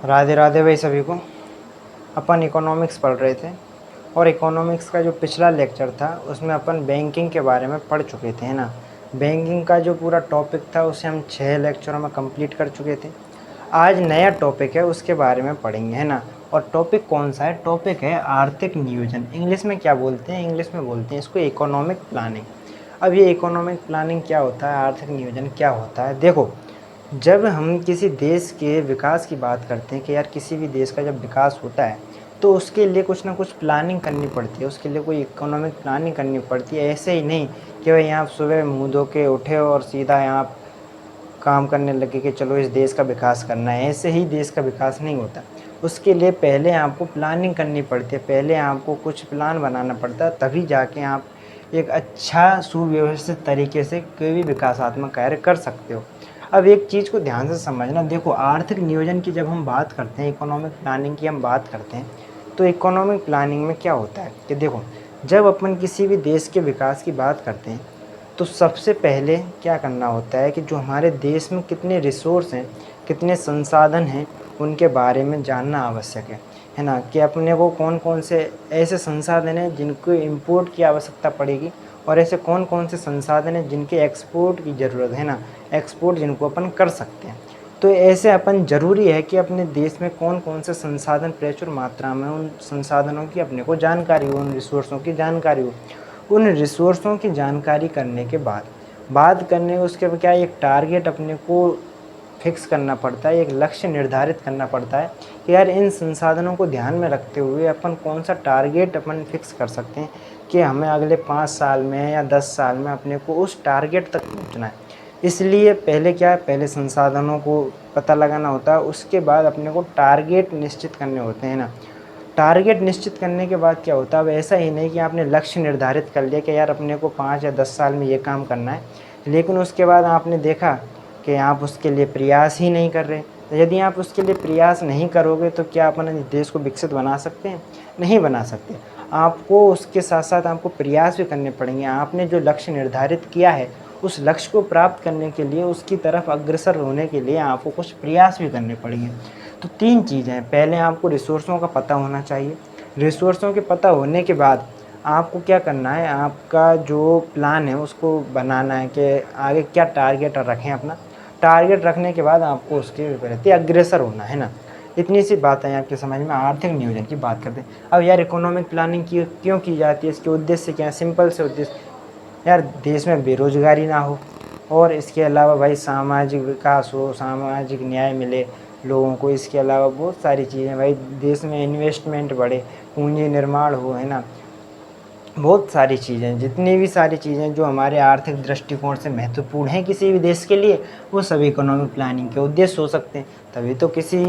राधे राधे भाई सभी को। अपन इकोनॉमिक्स पढ़ रहे थे और इकोनॉमिक्स का जो पिछला लेक्चर था उसमें अपन बैंकिंग के बारे में पढ़ चुके थे, है ना। बैंकिंग का जो पूरा टॉपिक था उसे हम 6 लेक्चरों में कंप्लीट कर चुके थे। आज नया टॉपिक है उसके बारे में पढ़ेंगे, है ना। और टॉपिक कौन सा है? टॉपिक है आर्थिक नियोजन। इंग्लिश में क्या बोलते हैं? इंग्लिश में बोलते हैं इसको इकोनॉमिक प्लानिंग। अब ये इकोनॉमिक प्लानिंग क्या होता है, आर्थिक नियोजन क्या होता है? देखो, जब हम किसी देश के विकास की बात करते हैं कि यार किसी भी देश का जब विकास होता है तो उसके लिए कुछ ना कुछ प्लानिंग करनी पड़ती है, उसके लिए कोई इकोनॉमिक प्लानिंग करनी पड़ती है। ऐसे ही नहीं कि भाई यहाँ सुबह मुँह धो के उठे और सीधा यहाँ काम करने लगे कि चलो इस देश का विकास करना है। ऐसे ही देश का विकास नहीं होता। उसके लिए पहले आपको प्लानिंग करनी पड़ती है, पहले आपको कुछ प्लान बनाना पड़ता है, तभी जाके आप एक अच्छा सुव्यवस्थित तरीके से कोई भी विकासात्मक कार्य कर सकते हो। अब एक चीज़ को ध्यान से समझना, देखो आर्थिक नियोजन की जब हम बात करते हैं, इकोनॉमिक प्लानिंग की हम बात करते हैं, तो इकोनॉमिक प्लानिंग में क्या होता है कि देखो, जब अपन किसी भी देश के विकास की बात करते हैं तो सबसे पहले क्या करना होता है कि जो हमारे देश में कितने रिसोर्स हैं, कितने संसाधन हैं, उनके बारे में जानना आवश्यक है ना। कि अपने को कौन कौन से ऐसे संसाधन हैं जिनको इंपोर्ट की आवश्यकता पड़ेगी और ऐसे कौन कौन से संसाधन हैं जिनके एक्सपोर्ट की ज़रूरत है ना, एक्सपोर्ट जिनको अपन कर सकते हैं। तो ऐसे अपन ज़रूरी है कि अपने देश में कौन कौन से संसाधन प्रचुर मात्रा में, उन संसाधनों की अपने को जानकारी हो, उन रिसोर्सों की जानकारी हो। उन रिसोर्सों की जानकारी करने के बाद बात करने उसके बाद क्या, एक टारगेट अपने को फिक्स करना पड़ता है, एक लक्ष्य निर्धारित करना पड़ता है कि यार इन संसाधनों को ध्यान में रखते हुए अपन कौन सा टारगेट अपन फिक्स कर सकते हैं कि हमें अगले 5 साल में या 10 साल में अपने को उस टारगेट तक पहुंचना है। इसलिए पहले क्या है, पहले संसाधनों को पता लगाना होता है, उसके बाद अपने को टारगेट निश्चित करने होते हैं ना। टारगेट निश्चित करने के बाद क्या होता है, अब ऐसा ही नहीं कि आपने लक्ष्य निर्धारित कर लिया कि यार अपने को 5 या 10 साल में ये काम करना है, लेकिन उसके बाद आपने देखा कि आप उसके लिए प्रयास ही नहीं कर रहे। तो यदि आप उसके लिए प्रयास नहीं करोगे तो क्या अपन देश को विकसित बना सकते हैं? नहीं बना सकते। आपको उसके साथ साथ आपको प्रयास भी करने पड़ेंगे। आपने जो लक्ष्य निर्धारित किया है उस लक्ष्य को प्राप्त करने के लिए, उसकी तरफ अग्रसर होने के लिए आपको कुछ प्रयास भी करने पड़ेंगे। तो 3 चीज़ें हैं, पहले आपको रिसोर्सों का पता होना चाहिए। रिसोर्सों के पता होने के बाद आपको क्या करना है, आपका जो प्लान है उसको बनाना है कि आगे क्या टारगेट रखें अपना। टारगेट रखने के बाद आपको उसके प्रति अग्रसर होना है ना। इतनी सी बात है आपके समझ में। आर्थिक नियोजन की बात करते हैं। अब यार इकोनॉमिक प्लानिंग क्यों की जाती है, इसके उद्देश्य क्या है? सिंपल से उद्देश्य, यार देश में बेरोजगारी ना हो और इसके अलावा भाई सामाजिक विकास हो, सामाजिक न्याय मिले लोगों को। इसके अलावा बहुत सारी चीज़ें, भाई देश में इन्वेस्टमेंट बढ़े, पूंजी निर्माण हो, है ना। बहुत सारी चीज़ें, जितनी भी सारी चीज़ें जो हमारे आर्थिक दृष्टिकोण से महत्वपूर्ण हैं किसी भी देश के लिए, वो सभी इकोनॉमिक प्लानिंग के उद्देश्य हो सकते हैं। तभी तो किसी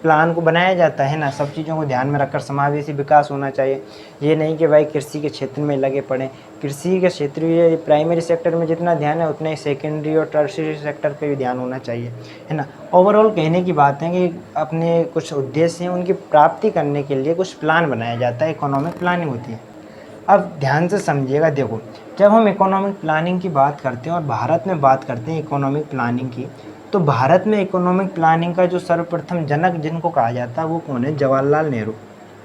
प्लान को बनाया जाता है ना। सब चीज़ों को ध्यान में रखकर समावेशी विकास होना चाहिए। ये नहीं कि भाई कृषि के क्षेत्र में लगे पड़े। कृषि के क्षेत्रीय प्राइमरी सेक्टर में जितना ध्यान है उतना ही सेकेंडरी और टर्शियरी सेक्टर पे भी ध्यान होना चाहिए, है ना। ओवरऑल कहने की बात है कि अपने कुछ उद्देश्य हैं, उनकी प्राप्ति करने के लिए कुछ प्लान बनाया जाता है, इकोनॉमिक प्लानिंग होती है। अब ध्यान से समझिएगा, देखो जब हम इकोनॉमिक प्लानिंग की बात करते हैं और भारत में बात करते हैं इकोनॉमिक प्लानिंग की, तो भारत में इकोनॉमिक प्लानिंग का जो सर्वप्रथम जनक जिनको कहा जाता है वो कौन है? जवाहरलाल नेहरू।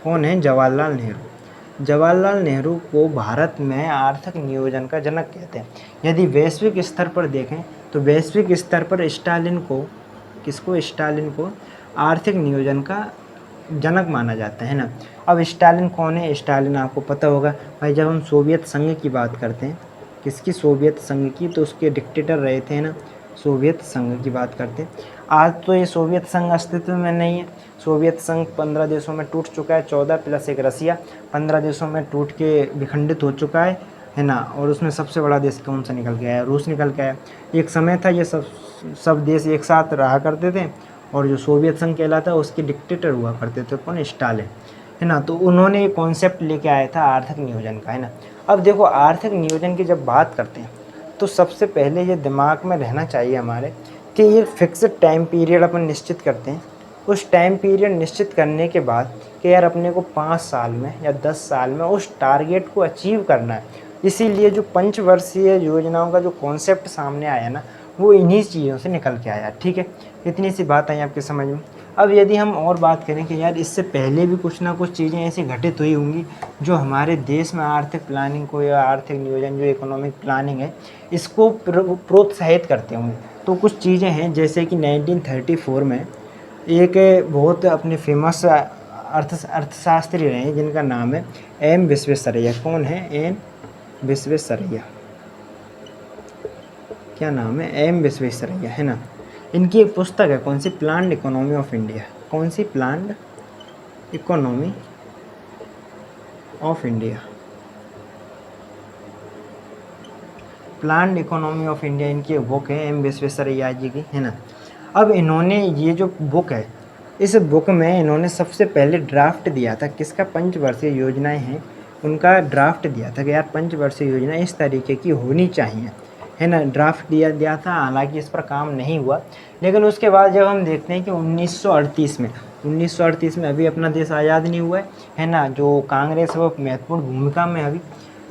कौन है? जवाहरलाल नेहरू। जवाहरलाल नेहरू को भारत में आर्थिक नियोजन का जनक कहते हैं। यदि वैश्विक स्तर पर देखें तो वैश्विक स्तर पर स्टालिन को, किसको? स्टालिन को आर्थिक नियोजन का जनक माना जाता है ना। अब स्टालिन कौन है? स्टालिन आपको पता होगा भाई, जब हम सोवियत संघ की बात करते हैं, किसकी? सोवियत संघ की, तो उसके डिक्टेटर रहे थे ना, सोवियत संघ की बात करते हैं। आज तो ये सोवियत संघ अस्तित्व में नहीं है। सोवियत संघ 15 देशों में टूट चुका है, 14 प्लस 1 रसिया, 15 देशों में टूट के विखंडित हो चुका है ना। और उसमें सबसे बड़ा देश कौन सा निकल के आया? रूस निकल के आया। एक समय था ये सब देश एक साथ रहा करते थे और जो सोवियत संघ कहलाता है उसके डिक्टेटर हुआ करते थे कौन? स्टालिन, है ना। तो उन्होंने एक कॉन्सेप्ट लेके आया था आर्थिक नियोजन का, है ना। अब देखो आर्थिक नियोजन की जब बात करते हैं तो सबसे पहले ये दिमाग में रहना चाहिए हमारे कि ये फिक्स्ड टाइम पीरियड अपन निश्चित करते हैं। उस टाइम पीरियड निश्चित करने के बाद कि यार अपने को 5 साल में या 10 साल में उस टारगेट को अचीव करना है। इसीलिए जो पंचवर्षीय योजनाओं का जो कॉन्सेप्ट सामने आया ना, वो इन्हीं चीज़ों से निकल के आया। ठीक है, इतनी सी बात आई आपके समझ में। अब यदि हम और बात करें कि यार इससे पहले भी कुछ ना कुछ चीज़ें ऐसी घटित हुई होंगी जो हमारे देश में आर्थिक प्लानिंग को या आर्थिक नियोजन जो इकोनॉमिक प्लानिंग है इसको प्रोत्साहित करते होंगे। तो कुछ चीज़ें हैं जैसे कि 1934 में एक बहुत अपने फेमस अर्थशास्त्री रहे हैं जिनका नाम है एम विश्वेश्वरैया। कौन है? एम विश्वेश्वरैया। क्या नाम है? एम विश्वेश्वरैया, है ना। इनकी एक पुस्तक है, कौन सी? Planned economy of India. कौन सी? Planned economy of India. Planned economy of India इनकी एक बुक है एम विश्वेश्वरैया जी की, है ना। अब इन्होंने ये जो बुक है, इस बुक में इन्होंने सबसे पहले ड्राफ्ट दिया था किसका? पंचवर्षीय योजनाएं हैं उनका ड्राफ्ट दिया था कि यार पंचवर्षीय योजना इस तरीके की होनी चाहिए, है ना। ड्राफ्ट दिया था, हालांकि इस पर काम नहीं हुआ। लेकिन उसके बाद जब हम देखते हैं कि 1938 में अभी अपना देश आज़ाद नहीं हुआ है ना, जो कांग्रेस है वो महत्वपूर्ण भूमिका में अभी,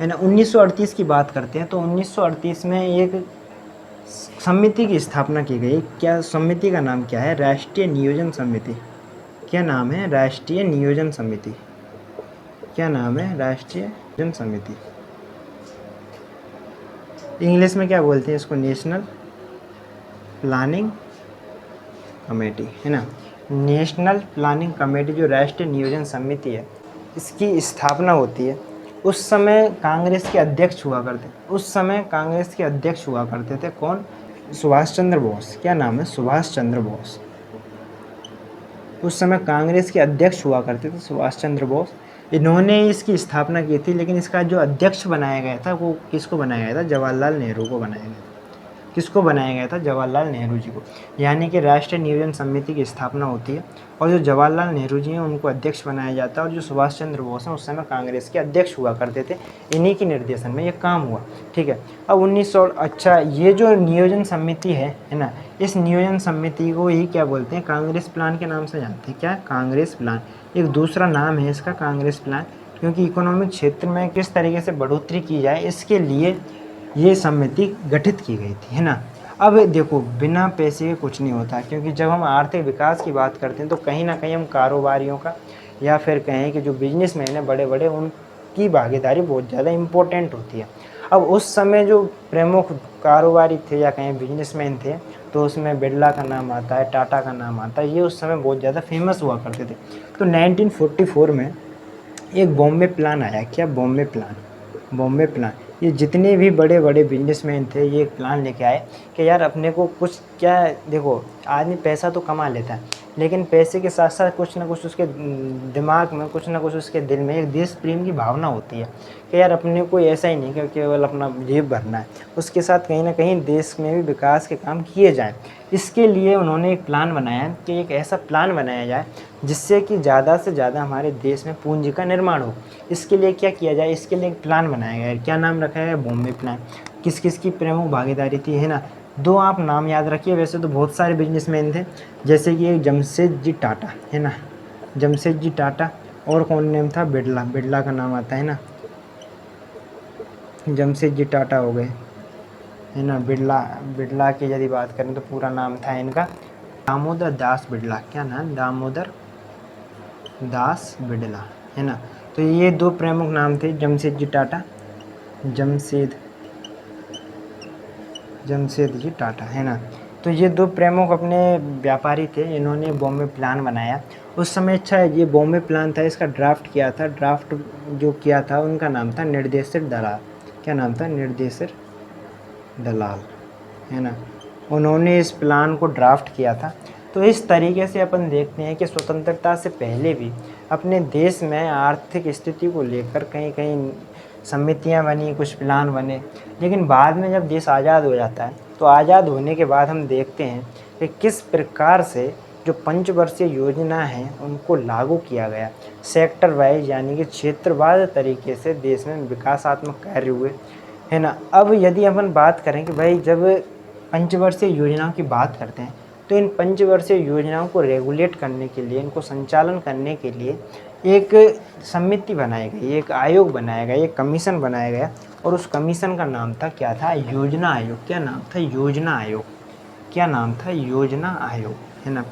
है ना। 1938 की बात करते हैं तो 1938 में एक समिति की स्थापना की गई। क्या समिति का नाम क्या है? राष्ट्रीय नियोजन समिति। क्या नाम है? राष्ट्रीय नियोजन समिति। क्या नाम है? राष्ट्रीय नियोजन समिति। इंग्लिश में क्या बोलते हैं इसको? नेशनल प्लानिंग कमेटी, है ना। नेशनल प्लानिंग कमेटी जो राष्ट्रीय नियोजन समिति है इसकी स्थापना होती है। उस समय कांग्रेस के अध्यक्ष हुआ करते थे कौन? सुभाष चंद्र बोस। क्या नाम है? सुभाष चंद्र बोस। उस समय कांग्रेस के अध्यक्ष हुआ करते थे सुभाष चंद्र बोस। इन्होंने इसकी स्थापना की थी, लेकिन इसका जो अध्यक्ष बनाया गया था वो किसको बनाया गया था? जवाहरलाल नेहरू को बनाया गया था। किसको बनाया गया था? जवाहरलाल नेहरू जी को। यानी कि राष्ट्रीय नियोजन समिति की स्थापना होती है और जो जवाहरलाल नेहरू जी हैं उनको अध्यक्ष बनाया जाता है, और जो सुभाष चंद्र बोस हैं उस समय कांग्रेस के अध्यक्ष हुआ करते थे। इन्हीं के निर्देशन में ये काम हुआ, ठीक है। अब 1900 अच्छा, ये जो नियोजन समिति है ना, इस नियोजन समिति को ही क्या बोलते हैं? कांग्रेस प्लान के नाम से जानते हैं। क्या? कांग्रेस प्लान। एक दूसरा नाम है इसका कांग्रेस प्लान, क्योंकि इकोनॉमिक क्षेत्र में किस तरीके से बढ़ोतरी की जाए इसके लिए ये समिति गठित की गई थी, है ना। अब देखो, बिना पैसे के कुछ नहीं होता, क्योंकि जब हम आर्थिक विकास की बात करते हैं तो कहीं ना कहीं हम कारोबारियों का या फिर कहें कि जो बिजनेसमैन है बड़े बड़े, उनकी भागीदारी बहुत ज़्यादा इम्पोर्टेंट होती है। अब उस समय जो प्रमुख कारोबारी थे या कहें बिजनेसमैन थे, तो उसमें बिरला का नाम आता है, टाटा का नाम आता है, ये उस समय बहुत ज़्यादा फेमस हुआ करते थे। तो 1944 में एक बॉम्बे प्लान आया। क्या? बॉम्बे प्लान। बॉम्बे प्लान, ये जितने भी बड़े बड़े बिजनेसमैन थे ये एक प्लान लेके आए कि यार अपने को कुछ, क्या देखो, आदमी पैसा तो कमा लेता है, लेकिन पैसे के साथ साथ कुछ ना कुछ उसके दिमाग में, कुछ ना कुछ उसके दिल में एक देश प्रेम की भावना होती है कि यार अपने को ऐसा ही नहीं कि केवल अपना जेब भरना है, उसके साथ कहीं ना कहीं देश में भी विकास के काम किए जाएँ। इसके लिए उन्होंने एक प्लान बनाया कि एक ऐसा प्लान बनाया जाए जिससे कि ज़्यादा से ज़्यादा हमारे देश में पूंजी का निर्माण हो। इसके लिए क्या किया जाए? इसके लिए एक प्लान बनाया गया है। क्या नाम रखा है? बॉम्बे प्लान। किस किस की प्रमुख भागीदारी थी, है ना। दो आप नाम याद रखिए, वैसे तो बहुत सारे बिजनेसमैन थे, जैसे कि एक जमशेदजी टाटा, है ना, जमशेदजी टाटा, और कौन नेम था? बिरला। बिरला का नाम आता है ना, जमशेदजी टाटा हो गए, है ना। बिरला की यदि बात करें तो पूरा नाम था इनका दामोदर दास बिरला। क्या नाम? दामोदर दास बिरला, है ना। तो ये दो प्रमुख नाम थे, जमशेदजी टाटा, जमशेदजी टाटा, है ना। तो ये दो प्रमुख अपने व्यापारी थे, इन्होंने बॉम्बे प्लान बनाया उस समय। अच्छा है, ये बॉम्बे प्लान था, इसका ड्राफ्ट किया था, ड्राफ्ट जो किया था उनका नाम था निर्देशक दलाल। क्या नाम था? निर्देशक दलाल, है ना। उन्होंने इस प्लान को ड्राफ्ट किया था। तो इस तरीके से अपन देखते हैं कि स्वतंत्रता से पहले भी अपने देश में आर्थिक स्थिति को लेकर कहीं कहीं समितियां बनी, कुछ प्लान बने, लेकिन बाद में जब देश आज़ाद हो जाता है तो आज़ाद होने के बाद हम देखते हैं कि किस प्रकार से जो पंचवर्षीय योजना है उनको लागू किया गया सेक्टर वाइज, यानी कि क्षेत्रवाद तरीके से देश में विकासात्मक कार्य हुए, है ना। अब यदि अपन बात करें कि भाई जब पंचवर्षीय योजनाओं की बात करते हैं तो इन पंचवर्षीय योजनाओं को रेगुलेट करने के लिए, इनको संचालन करने के लिए एक समिति बनाई गई, एक आयोग बनाया गया, एक कमीशन बनाया गया, और उस कमीशन का नाम था, क्या था? योजना आयोग। क्या नाम था? योजना आयोग। क्या नाम था? योजना आयोग, है ना।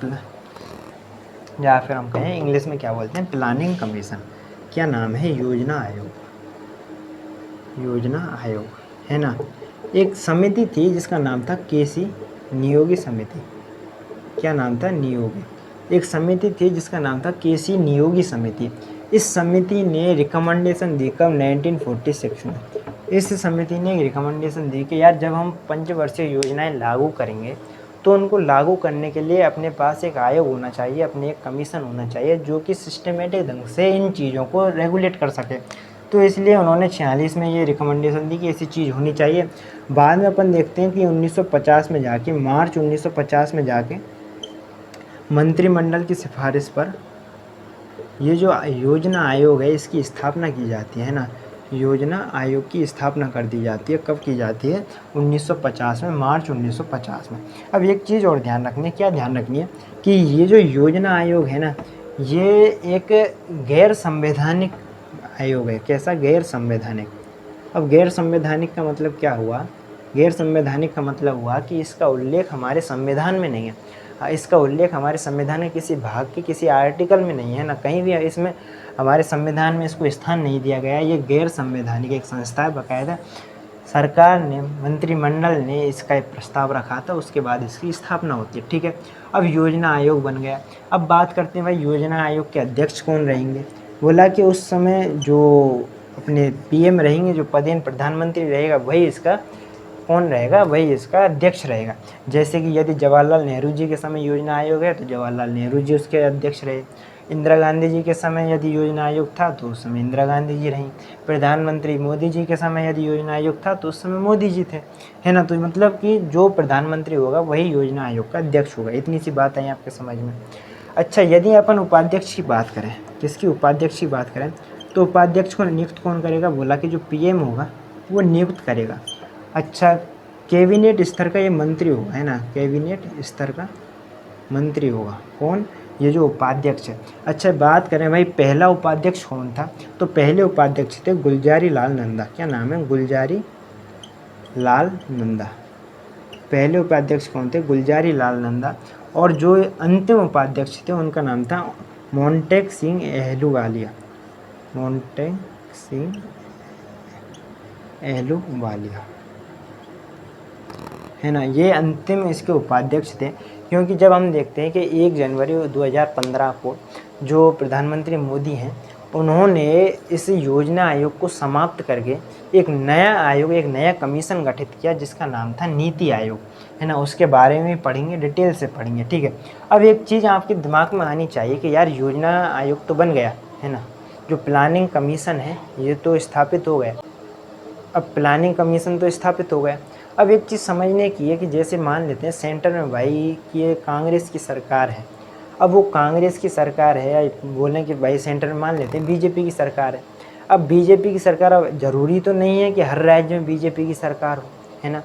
या फिर हम कहें इंग्लिश में क्या बोलते हैं, प्लानिंग कमीशन। क्या नाम है, योजना आयोग, योजना आयोग, है ना। एक समिति थी जिसका नाम था केसी नियोगी समिति। क्या नाम था, नियोगी। एक समिति थी जिसका नाम था केसी नियोगी समिति। इस समिति ने रिकमेंडेशन दी कब, 1946 में। इस समिति ने रिकमेंडेशन दी कि यार जब हम पंचवर्षीय योजनाएं लागू करेंगे तो उनको लागू करने के लिए अपने पास एक आयोग होना चाहिए, अपने एक कमीशन होना चाहिए जो कि सिस्टमेटिक ढंग से इन चीज़ों को रेगुलेट कर सके। तो इसलिए उन्होंने 46 में ये रिकमेंडेशन दी कि ऐसी चीज़ होनी चाहिए। बाद में अपन देखते हैं कि 1950 में जाके, मार्च 1950 में जाके मंत्रिमंडल की सिफारिश पर ये जो योजना आयोग है इसकी स्थापना की जाती है ना। योजना आयोग की स्थापना कर दी जाती है। कब की जाती है, 1950 में, मार्च 1950 में। अब एक चीज़ और ध्यान रखनी है, क्या ध्यान रखनी है कि ये जो योजना आयोग है ना, ये एक गैर संवैधानिक आयोग है। कैसा, गैर संवैधानिक। अब गैर संवैधानिक का मतलब क्या हुआ, गैर संवैधानिक का मतलब हुआ कि इसका उल्लेख हमारे संविधान में नहीं है। इसका उल्लेख हमारे संविधान के किसी भाग के किसी आर्टिकल में नहीं है ना, कहीं भी इसमें हमारे संविधान में इसको स्थान नहीं दिया गया है। ये गैर संवैधानिक एक संस्था है। बाकायदा सरकार ने, मंत्रिमंडल ने इसका एक प्रस्ताव रखा था, उसके बाद इसकी स्थापना होती है। ठीक है, अब योजना आयोग बन गया। अब बात करते हैं भाई योजना आयोग के अध्यक्ष कौन रहेंगे। बोला कि उस समय जो अपने पीएम रहेंगे, जो पदेन प्रधानमंत्री रहेगा, वही इसका कौन रहेगा, वही इसका अध्यक्ष रहेगा। जैसे कि यदि जवाहरलाल नेहरू जी के समय योजना आयोग है तो जवाहरलाल नेहरू जी उसके अध्यक्ष रहे। इंदिरा गांधी जी के समय यदि योजना आयोग था तो उस समय इंदिरा गांधी जी रहीं। प्रधानमंत्री मोदी जी के समय यदि योजना आयोग था तो उस समय मोदी जी थे, है ना। तो मतलब कि जो प्रधानमंत्री होगा वही योजना आयोग का अध्यक्ष होगा। इतनी सी बात आई आपके समझ में। अच्छा, यदि अपन उपाध्यक्ष की बात करें, किसकी, उपाध्यक्ष की बात करें, तो उपाध्यक्ष को नियुक्त कौन करेगा, बोला कि जो पीएम होगा वो नियुक्त करेगा। अच्छा, कैबिनेट स्तर का ये मंत्री होगा, है ना, कैबिनेट स्तर का मंत्री होगा कौन, ये जो उपाध्यक्ष है। अच्छा, बात करें भाई पहला उपाध्यक्ष कौन था, तो पहले उपाध्यक्ष थे गुलजारी लाल नंदा। क्या नाम है, गुलजारी लाल नंदा। पहले उपाध्यक्ष कौन थे, गुलजारी लाल नंदा। और जो अंतिम उपाध्यक्ष थे उनका नाम था मोंटेक सिंह अहलूवालिया। मोंटेक सिंह अहलूवालिया, है ना। ये अंतिम इसके उपाध्यक्ष थे। क्योंकि जब हम देखते हैं कि 1 जनवरी 2015 को जो प्रधानमंत्री मोदी हैं उन्होंने इस योजना आयोग को समाप्त करके एक नया आयोग, एक नया कमीशन गठित किया जिसका नाम था नीति आयोग, है ना। उसके बारे में पढ़ेंगे, डिटेल से पढ़ेंगे, ठीक है। अब एक चीज़ आपके दिमाग में आनी चाहिए कि यार योजना आयोग तो बन गया, है ना, जो प्लानिंग कमीशन है ये तो स्थापित हो गया। अब प्लानिंग कमीशन तो स्थापित हो गया। अब एक चीज़ समझने की है कि जैसे मान लेते हैं सेंटर में भाई कि ये कांग्रेस की सरकार है। अब वो कांग्रेस की सरकार है, या बोलें कि भाई सेंटर में मान लेते हैं बीजेपी की सरकार है। अब बीजेपी की सरकार, अब ज़रूरी तो नहीं है कि हर राज्य में बीजेपी की सरकार हो, है ना।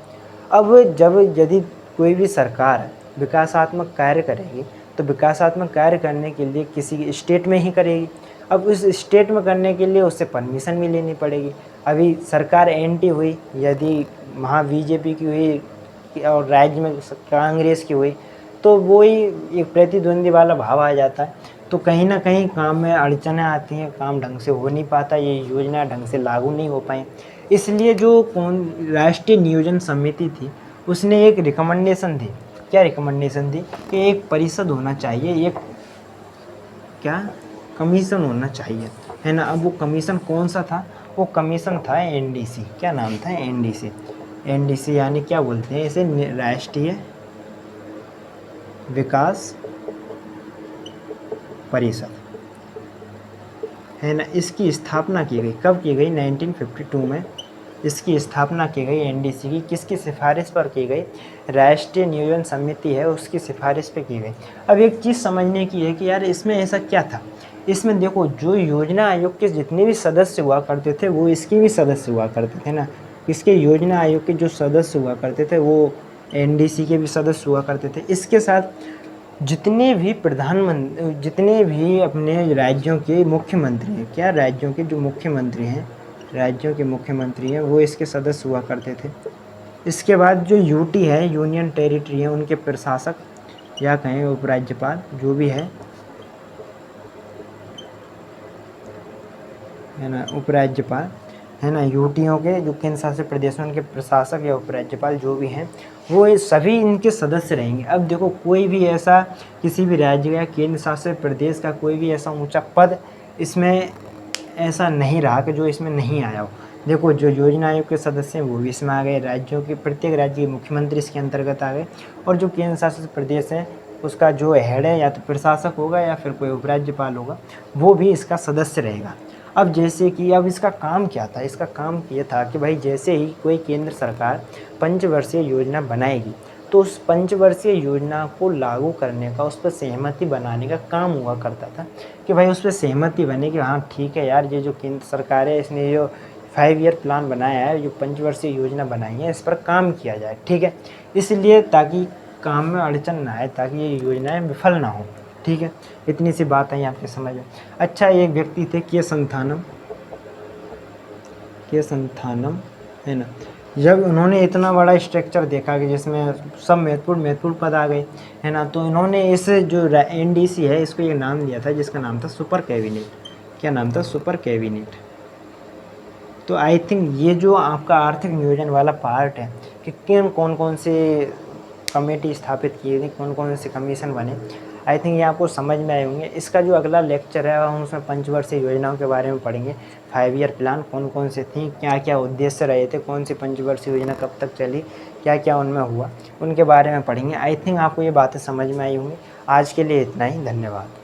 अब जब यदि कोई भी सरकार विकासात्मक कार्य करेगी तो विकासात्मक कार्य करने के लिए किसी स्टेट में ही करेगी। अब उस स्टेट में करने के लिए उससे परमिशन भी लेनी पड़ेगी। अभी सरकार एंटी हुई, यदि वहाँ बीजेपी की हुई और राज्य में कांग्रेस की हुई तो वो ही एक प्रतिद्वंदी वाला भाव आ जाता है। तो कहीं ना कहीं काम में अड़चनें आती हैं, काम ढंग से हो नहीं पाता, ये योजना ढंग से लागू नहीं हो पाई। इसलिए जो राष्ट्रीय नियोजन समिति थी उसने एक रिकमेंडेशन दी। क्या रिकमेंडेशन दी कि एक परिषद होना चाहिए, एक क्या, कमीशन होना चाहिए, है ना। अब वो कमीशन कौन सा था, वो कमीशन था एनडीसी। क्या नाम था, एनडीसी। एनडीसी यानी क्या बोलते हैं इसे, राष्ट्रीय विकास परिषद, है ना। इसकी स्थापना की गई, कब की गई, 1952 में इसकी स्थापना की गई एनडीसी की। किसकी सिफारिश पर की गई, राष्ट्रीय नियोजन समिति है उसकी सिफारिश पे की गई। अब एक चीज़ समझने की है कि यार इसमें ऐसा क्या था। इसमें देखो, जो योजना आयोग के जितने भी सदस्य हुआ करते थे वो इसके भी सदस्य हुआ करते थे ना। इसके योजना आयोग के जो सदस्य हुआ करते थे वो एनडीसी के भी सदस्य हुआ करते थे। इसके साथ जितने भी प्रधानमंत्री, जितने भी अपने राज्यों के मुख्यमंत्री हैं, क्या, राज्यों के जो मुख्यमंत्री हैं, राज्यों के मुख्यमंत्री हैं वो इसके सदस्य हुआ करते थे। इसके बाद जो यूटी है, यूनियन टेरिटरी है, उनके प्रशासक या कहें उपराज्यपाल जो भी है है ना, उपराज्यपाल, है ना, यूटियों के जो केंद्र शासित प्रदेश में उनके प्रशासक या उपराज्यपाल जो भी हैं वो ये सभी इनके सदस्य रहेंगे। अब देखो कोई भी ऐसा किसी भी राज्य या केंद्र शासित प्रदेश का कोई भी ऐसा ऊंचा पद इसमें ऐसा नहीं रहा कि जो इसमें नहीं आया हो। देखो जो योजना आयोग के सदस्य हैं वो भी इसमें आ गए, राज्यों के प्रत्येक राज्य के मुख्यमंत्री इसके अंतर्गत आ गए, और जो केंद्र शासित प्रदेश है उसका जो हेड है या तो प्रशासक होगा या फिर कोई उपराज्यपाल होगा, वो भी इसका सदस्य रहेगा। अब जैसे कि अब इसका काम क्या था, इसका काम ये था कि भाई जैसे ही कोई केंद्र सरकार पंचवर्षीय योजना बनाएगी तो उस पंचवर्षीय योजना को लागू करने का, उस पर सहमति बनाने का काम हुआ करता था कि भाई उस पर सहमति बने कि हाँ ठीक है यार, ये जो केंद्र सरकार है इसने जो 5 ईयर प्लान बनाया है, जो पंचवर्षीय योजना बनाई है, इस पर काम किया जाए, ठीक है। इसलिए ताकि काम में अड़चन ना आए, ताकि ये योजनाएं विफल ना हो, ठीक है। इतनी सी बात आई आपके समझ में। अच्छा, एक व्यक्ति थे के संथानम, है ना, जब उन्होंने इतना बड़ा स्ट्रक्चर देखा कि जिसमें सब महत्वपूर्ण पद आ गए, है ना, तो इन्होंने इस जो एनडीसी है इसको ये नाम दिया था जिसका नाम था सुपर कैबिनेट। क्या नाम था? Super cabinet. तो आई थिंक ये जो आपका आर्थिक नियोजन वाला पार्ट है कि कौन कौन से कमेटी स्थापित किए गए, कौन कौन से कमीशन बने, आई थिंक ये आपको समझ में आए होंगे। इसका जो अगला लेक्चर है हम उसमें पंचवर्षीय योजनाओं के बारे में पढ़ेंगे। 5 ईयर प्लान कौन कौन से थी, क्या क्या उद्देश्य रहे थे, कौन सी पंचवर्षीय योजना कब तक चली, क्या क्या उनमें हुआ, उनके बारे में पढ़ेंगे। आई थिंक आपको ये बातें समझ में आई होंगी। आज के लिए इतना ही, धन्यवाद।